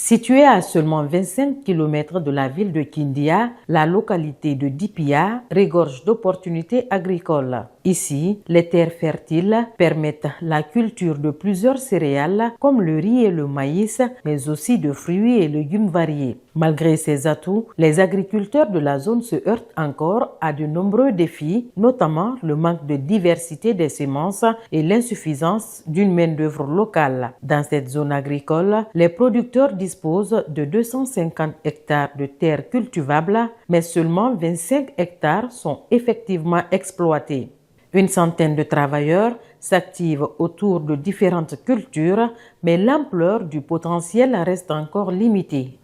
Située à seulement 25 km de la ville de Kindia, la localité de Dipia regorge d'opportunités agricoles. Ici, les terres fertiles permettent la culture de plusieurs céréales comme le riz et le maïs, mais aussi de fruits et légumes variés. Malgré ces atouts, les agriculteurs de la zone se heurtent encore à de nombreux défis, notamment le manque de diversité des semences et l'insuffisance d'une main-d'œuvre locale. Dans cette zone agricole, les producteurs disposent de 250 hectares de terres cultivables, mais seulement 25 hectares sont effectivement exploités. Une centaine de travailleurs s'activent autour de différentes cultures, mais l'ampleur du potentiel reste encore limitée.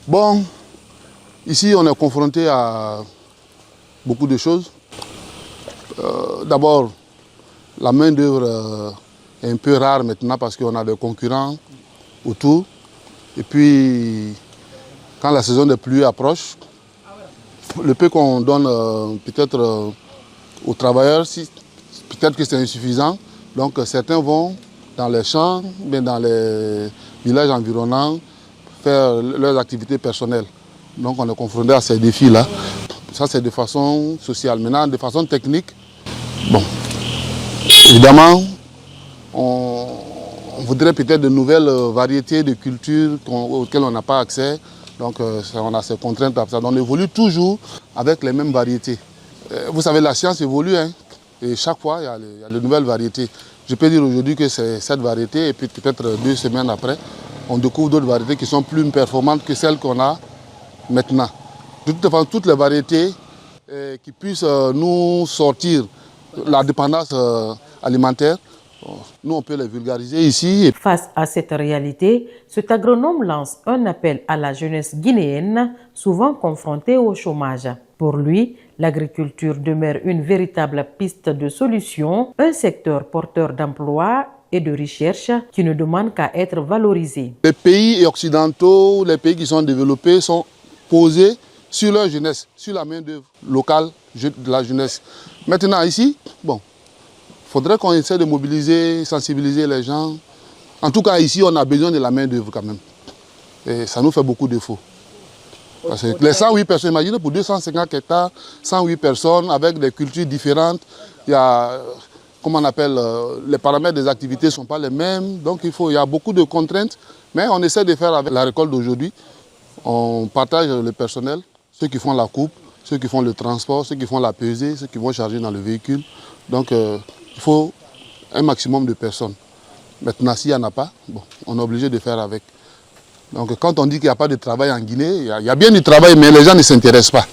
Bon, ici on est confronté à beaucoup de choses. D'abord, la main-d'œuvre est un peu rare maintenant parce qu'on a des concurrents autour. Et puis, quand la saison des pluies approche, le peu qu'on donne peut-être aux travailleurs, peut-être que c'est insuffisant. Donc certains vont dans les champs, mais dans les villages environnants, faire leurs activités personnelles. Donc on est confronté à ces défis-là. Ça c'est de façon sociale. Maintenant, de façon technique, bon, évidemment, on voudrait peut-être de nouvelles variétés de cultures auxquelles on n'a pas accès. Donc on a ces contraintes. On évolue toujours avec les mêmes variétés. Vous savez, la science évolue, hein, et chaque fois, il y a de nouvelles variétés. Je peux dire aujourd'hui que c'est cette variété, et puis peut-être 2 semaines après, on découvre d'autres variétés qui sont plus performantes que celles qu'on a maintenant. De toute façon, toutes les variétés qui puissent nous sortir la dépendance alimentaire, nous on peut les vulgariser ici. Face à cette réalité, cet agronome lance un appel à la jeunesse guinéenne, souvent confrontée au chômage. Pour lui, l'agriculture demeure une véritable piste de solution, un secteur porteur d'emplois et de recherche qui ne demande qu'à être valorisé. Les pays occidentaux, les pays qui sont développés sont posés sur leur jeunesse, sur la main-d'œuvre locale de la jeunesse. Maintenant ici, bon, il faudrait qu'on essaie de mobiliser, sensibiliser les gens. En tout cas ici, on a besoin de la main-d'œuvre quand même. Et ça nous fait beaucoup de défauts. Parce que les 108 personnes, imaginez pour 250 hectares, 108 personnes avec des cultures différentes. Il y a, comment on appelle, les paramètres des activités ne sont pas les mêmes. Donc il y a beaucoup de contraintes. Mais on essaie de faire avec la récolte d'aujourd'hui. On partage le personnel, ceux qui font la coupe, ceux qui font le transport, ceux qui font la pesée, ceux qui vont charger dans le véhicule. Donc il faut un maximum de personnes. Maintenant, s'il n'y en a pas, bon, on est obligé de faire avec. Donc quand on dit qu'il n'y a pas de travail en Guinée, il y a bien du travail, mais les gens ne s'intéressent pas.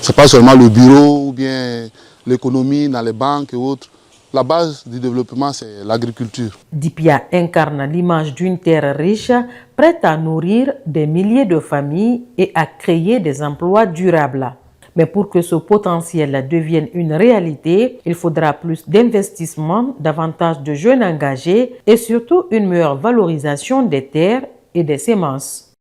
Ce n'est pas seulement le bureau ou bien l'économie dans les banques et autres. La base du développement, c'est l'agriculture. Dipia incarne l'image d'une terre riche, prête à nourrir des milliers de familles et à créer des emplois durables. Mais pour que ce potentiel devienne une réalité, il faudra plus d'investissements, davantage de jeunes engagés et surtout une meilleure valorisation des terres et des semences.